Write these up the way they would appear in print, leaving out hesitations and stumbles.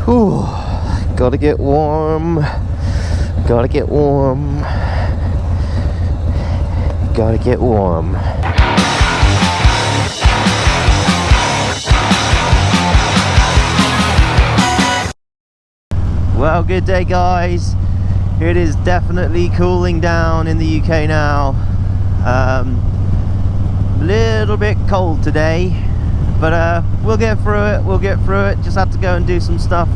Whew, gotta get warm, gotta get warm, gotta get warm. Well, good day guys. It is definitely cooling down in the UK now. A little bit cold today, but we'll get through it. Just have to go and do some stuff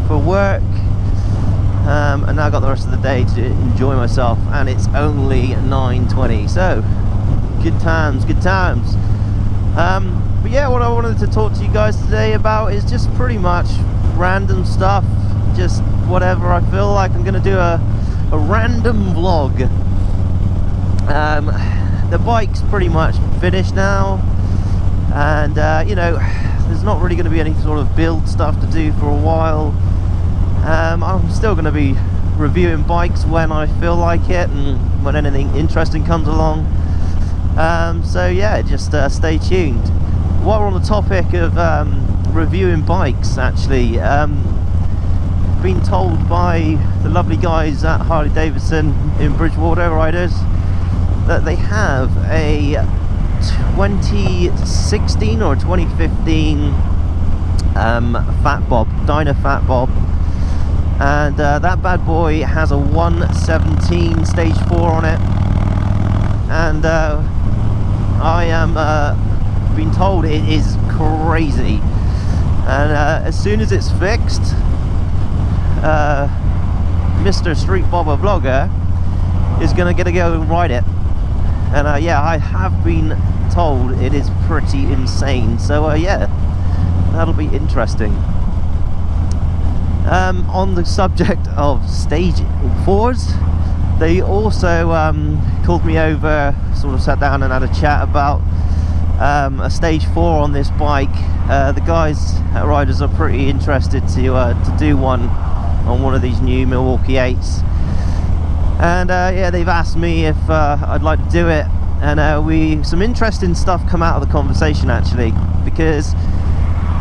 for work, and now I've got the rest of the day to enjoy myself, and it's only 9:20, so good times. But yeah, what I wanted to talk to you guys today about is just pretty much random stuff, just whatever I feel like. I'm gonna do a random vlog. The bike's pretty much finished now, and you know, there's not really going to be any sort of build stuff to do for a while. I'm still going to be reviewing bikes when I feel like it and when anything interesting comes along. So yeah, just stay tuned. While we're on the topic of reviewing bikes, actually, been told by the lovely guys at Harley Davidson in Bridgewater Riders that they have a 2016 or 2015 Fat Bob, Dyna Fat Bob, and that bad boy has a 117 stage 4 on it, and I am being told it is crazy, and as soon as it's fixed, Mr. Street Bob vlogger is gonna get to go and ride it. And yeah, I have been told it is pretty insane, so yeah, that'll be interesting. On the subject of stage 4s, they also called me over, sort of sat down and had a chat about a stage 4 on this bike. The guys at Riders are pretty interested to do one on one of these new Milwaukee 8s. And yeah, they've asked me if I'd like to do it, and some interesting stuff come out of the conversation actually, because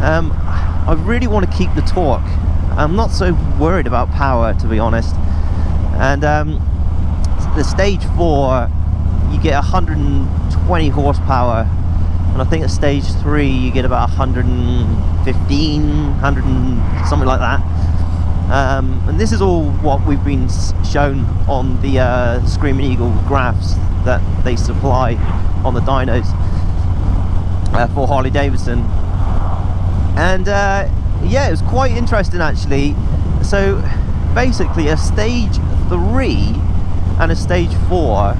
I really want to keep the torque. I'm not so worried about power, to be honest. And the stage 4, you get 120 horsepower, and I think at stage 3 you get about 115, 100 and something like that. And this is all what we've been shown on the Screaming Eagle graphs that they supply on the dynos for Harley Davidson. And yeah, it was quite interesting actually. So basically a stage 3 and a stage 4,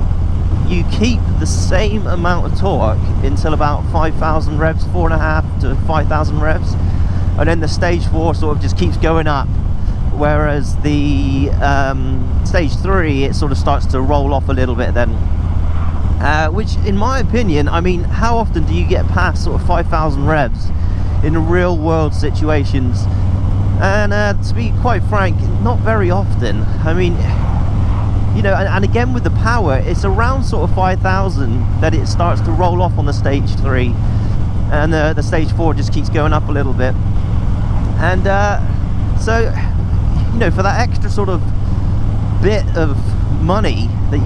you keep the same amount of torque until about 5,000 revs, 4.5 to 5,000 revs, and then the stage 4 sort of just keeps going up. Whereas the stage 3, it sort of starts to roll off a little bit then, which in my opinion, I mean, how often do you get past sort of 5,000 revs in real world situations? And to be quite frank, not very often. I mean, you know, and again with the power, it's around sort of 5,000 that it starts to roll off on the stage 3, and the stage 4 just keeps going up a little bit. And so, you know, for that extra sort of bit of money that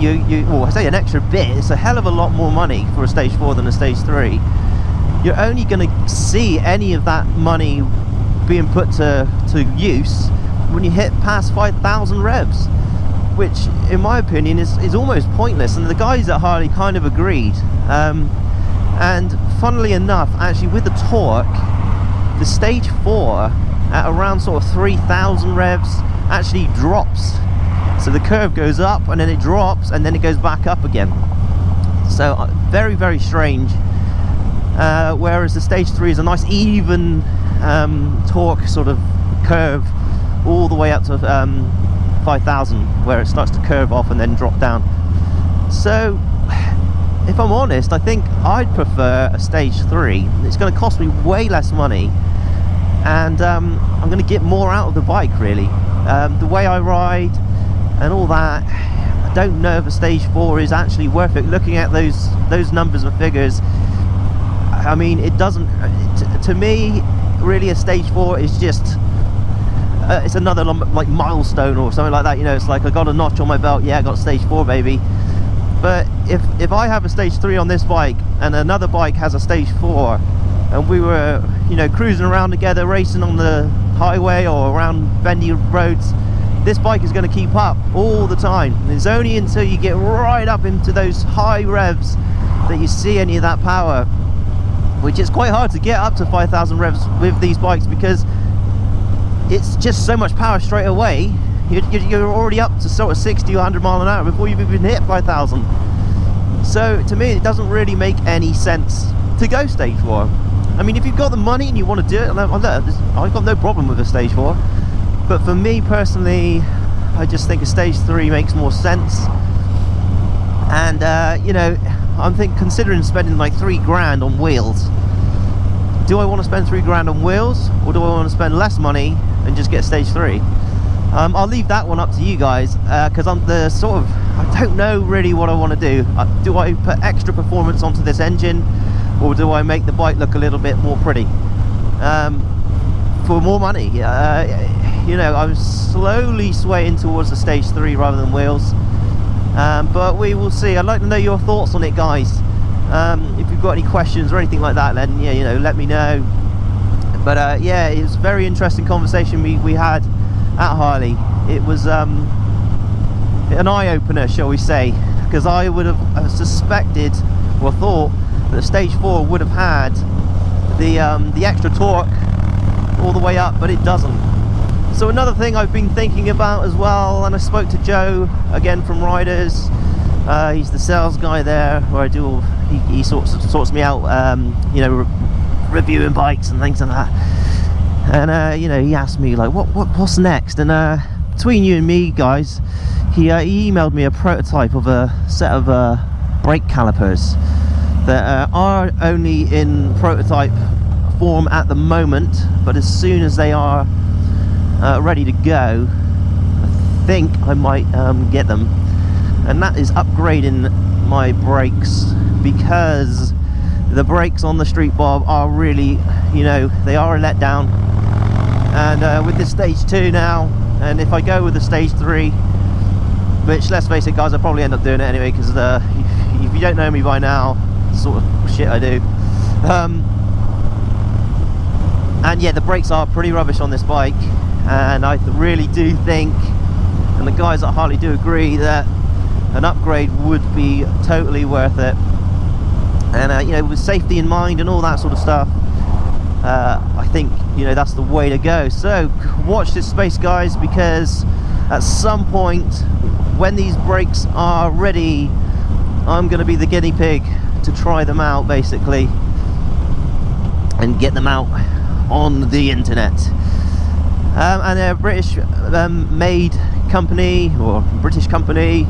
well, I say an extra bit, it's a hell of a lot more money for a stage 4 than a stage 3. You're only going to see any of that money being put to use when you hit past 5,000 revs, which in my opinion is almost pointless. And the guys at Harley kind of agreed. And funnily enough, actually with the torque, the stage 4 at around sort of 3,000 revs actually drops. So the curve goes up and then it drops and then it goes back up again. So very, very strange. Whereas the stage 3 is a nice even torque sort of curve all the way up to 5,000, where it starts to curve off and then drop down. So if I'm honest, I think I'd prefer a stage 3. It's going to cost me way less money, and I'm going to get more out of the bike really. The way I ride and all that, I don't know if a stage 4 is actually worth it. Looking at those numbers and figures, I mean, it doesn't, to me really a stage 4 is just it's another like milestone or something like that. You know, it's like I got a notch on my belt. Yeah, I got stage 4, baby. But if I have a stage 3 on this bike and another bike has a stage 4, and we were, you know, cruising around together, racing on the highway or around bendy roads, this bike is going to keep up all the time. And it's only until you get right up into those high revs that you see any of that power, which is quite hard to get up to 5,000 revs with these bikes, because it's just so much power straight away. You're already up to sort of 60 or 100 mile an hour before you've even hit 5,000. So to me, it doesn't really make any sense to go stage 4. I mean, if you've got the money and you want to do it, I've got no problem with a stage 4. But for me personally, I just think a stage 3 makes more sense. And you know, I'm considering spending like 3 grand on wheels. Do I want to spend 3 grand on wheels, or do I want to spend less money and just get stage 3? I'll leave that one up to you guys, because I'm the sort of, I don't know really what I want to do. Do I put extra performance onto this engine, or do I make the bike look a little bit more pretty for more money? You know, I'm slowly swaying towards the stage 3 rather than wheels, but we will see. I'd like to know your thoughts on it, guys. If you've got any questions or anything like that, then yeah, you know, let me know. But yeah, it was a very interesting conversation we had at Harley. It was an eye-opener, shall we say, because I would have suspected or thought that stage 4 would have had the extra torque all the way up, but it doesn't. So another thing I've been thinking about as well, and I spoke to Joe again from Riders. He's the sales guy there, where I do. He sorts me out, you know, reviewing bikes and things like that. And you know, he asked me like, what's next? And between you and me, guys, he emailed me a prototype of a set of brake calipers that are only in prototype form at the moment, but as soon as they are ready to go, I think I might get them. And that is upgrading my brakes, because the brakes on the Street Bob are really, you know, they are a letdown. And with this stage 2 now, and if I go with the stage 3, which, let's face it guys, I'll probably end up doing it anyway, because if you don't know me by now, the sort of shit I do, and yeah, the brakes are pretty rubbish on this bike, and I really do think, and the guys at Harley do agree, that an upgrade would be totally worth it. And you know, with safety in mind and all that sort of stuff, I think, you know, that's the way to go. So watch this space, guys, because at some point when these brakes are ready, I'm going to be the guinea pig to try them out, basically, and get them out on the internet. And they're a British made company, or British company,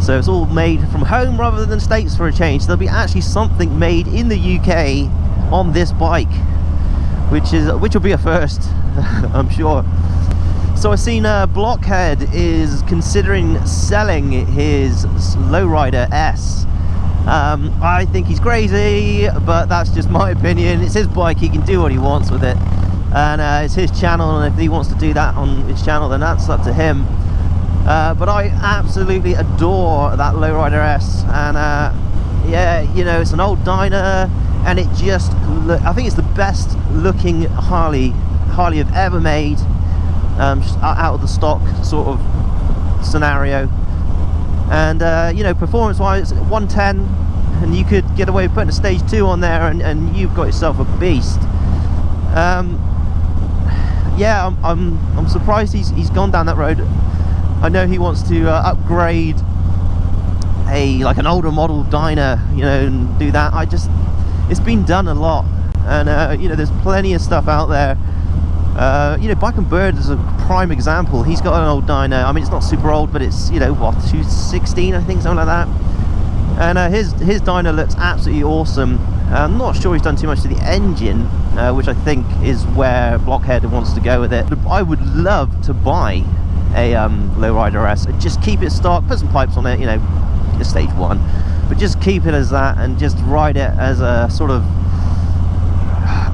so it's all made from home rather than States for a change. There'll be actually something made in the UK on this bike, which will be a first, I'm sure. So I've seen Blockhead is considering selling his Softaillowrider RS. I think he's crazy, but that's just my opinion. It's his bike, he can do what he wants with it, and it's his channel, and if he wants to do that on his channel, then that's up to him. But I absolutely adore that Softaillowrider RS, and yeah, you know, it's an old dyno, and it just I think it's the best looking Harley have ever made, out of the stock sort of scenario. And you know, performance wise, 110, and you could get away with putting a stage 2 on there, and you've got yourself a beast. Yeah, I'm surprised he's gone down that road. I know he wants to upgrade like an older model dyno, you know, and do that. It's been done a lot, and you know, there's plenty of stuff out there. You know, Bike and Bird is a prime example. He's got an old dyno. I mean, it's not super old, but it's, you know, what, 2016, I think, something like that. And his dyno looks absolutely awesome. I'm not sure he's done too much to the engine, which I think is where Blockhead wants to go with it. I would love to buy a Softaillowrider RS and just keep it stock, put some pipes on it, you know, just stage 1, but just keep it as that and just ride it as a sort of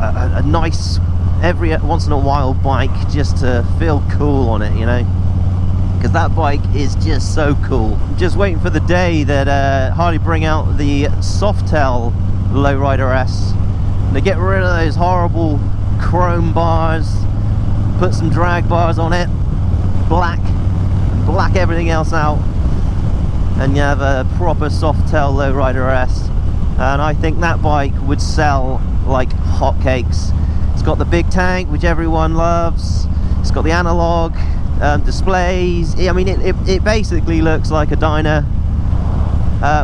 a nice every once in a while bike just to feel cool on it, you know, because that bike is just so cool. I'm just waiting for the day that Harley bring out the Softail Lowrider RS. They get rid of those horrible chrome bars, put some drag bars on it, black everything else out, and you have a proper Softail Lowrider RS. And I think that bike would sell like hotcakes. It's got the big tank, which everyone loves. It's got the analog displays. I mean, it basically looks like a Dyna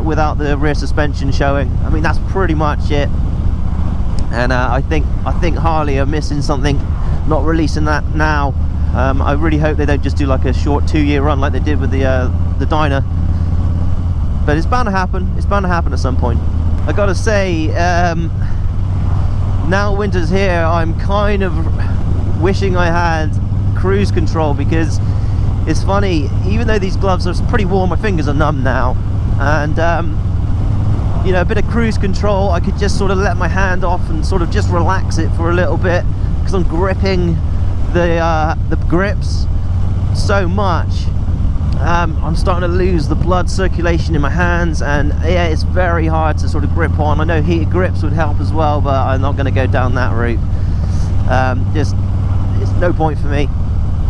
without the rear suspension showing. I mean, that's pretty much it. And I think Harley are missing something, not releasing that now. I really hope they don't just do like a short 2-year run like they did with the Dyna. But it's bound to happen. It's bound to happen at some point. I gotta say, now winter's here, I'm kind of wishing I had cruise control, because it's funny, even though these gloves are pretty warm, my fingers are numb now, and you know, a bit of cruise control, I could just sort of let my hand off and sort of just relax it for a little bit, because I'm gripping the grips so much. I'm starting to lose the blood circulation in my hands, and yeah, it's very hard to sort of grip on. I know heated grips would help as well, but I'm not going to go down that route. It's no point for me.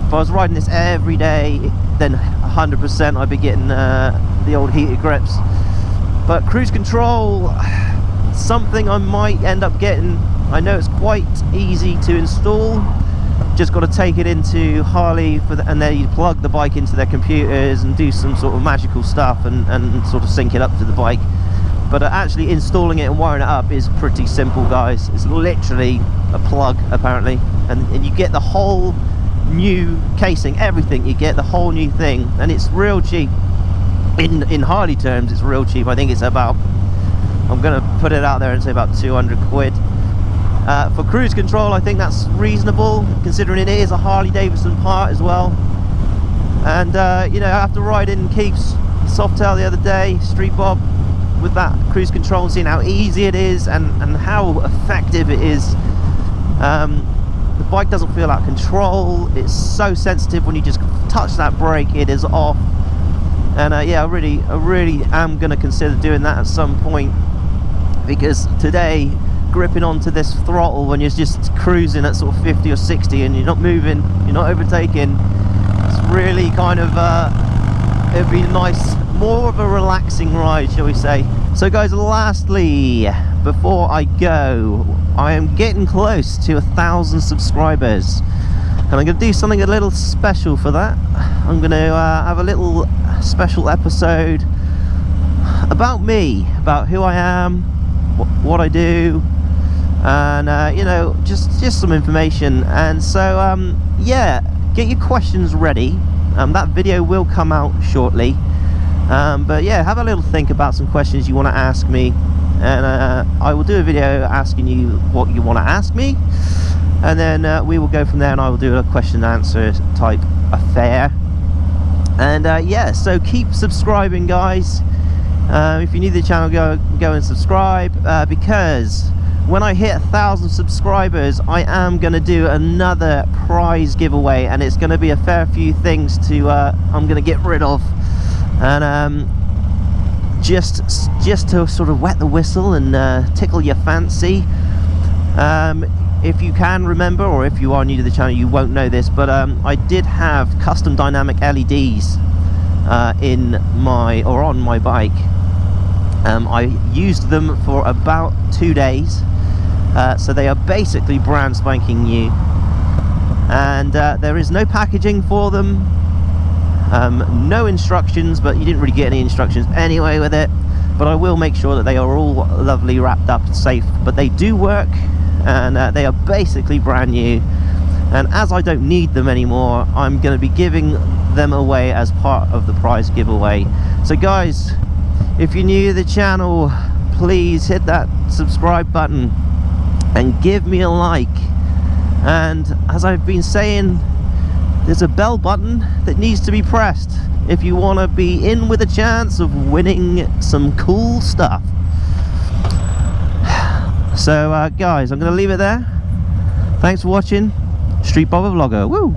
If I was riding this every day, then 100% I'd be getting the old heated grips. But cruise control, something I might end up getting. I know it's quite easy to install. Just got to take it into Harley and then you plug the bike into their computers and do some sort of magical stuff and sort of sync it up to the bike. But actually installing it and wiring it up is pretty simple, guys. It's literally a plug apparently, and you get the whole new casing, everything. You get the whole new thing, and it's real cheap. In Harley terms, it's real cheap. I think it's about, I'm gonna put it out there and say about 200 quid. For cruise control, I think that's reasonable, considering it is a Harley Davidson part as well. And you know, after riding Keith's Softail the other day, Street Bob, with that cruise control, and seeing how easy it is and how effective it is, the bike doesn't feel out of control. It's so sensitive. When you just touch that brake, it is off. And yeah, I really am going to consider doing that at some point, because today, gripping onto this throttle when you're just cruising at sort of 50 or 60 and you're not moving, you're not overtaking, it's really kind of it'd be nice, more of a relaxing ride, shall we say. So guys, lastly, before I go, I am getting close to 1,000 subscribers, and I'm going to do something a little special for that. I'm going to have a little special episode about me, about who I am, what I do, and you know, just some information. And so yeah, get your questions ready. That video will come out shortly, but yeah, have a little think about some questions you want to ask me, and I will do a video asking you what you want to ask me, and then we will go from there, and I will do a question and answer type affair. And yeah, so keep subscribing, guys. If you're new to the channel, go and subscribe, because when I hit 1,000 subscribers, I am going to do another prize giveaway, and it's going to be a fair few things to I'm going to get rid of, and just to sort of wet the whistle and tickle your fancy. If you can remember, or if you are new to the channel, you won't know this, but I did have custom dynamic LEDs on my bike. I used them for about 2 days, so they are basically brand spanking new, and there is no packaging for them, no instructions, but you didn't really get any instructions anyway with it. But I will make sure that they are all lovely wrapped up and safe. But they do work, and they are basically brand new, and as I don't need them anymore, I'm going to be giving them away as part of the prize giveaway. So guys, if you're new to the channel, please hit that subscribe button and give me a like. And as I've been saying, there's a bell button that needs to be pressed if you want to be in with a chance of winning some cool stuff. So guys, I'm going to leave it there. Thanks for watching. Street Bob Vlogger. Woo!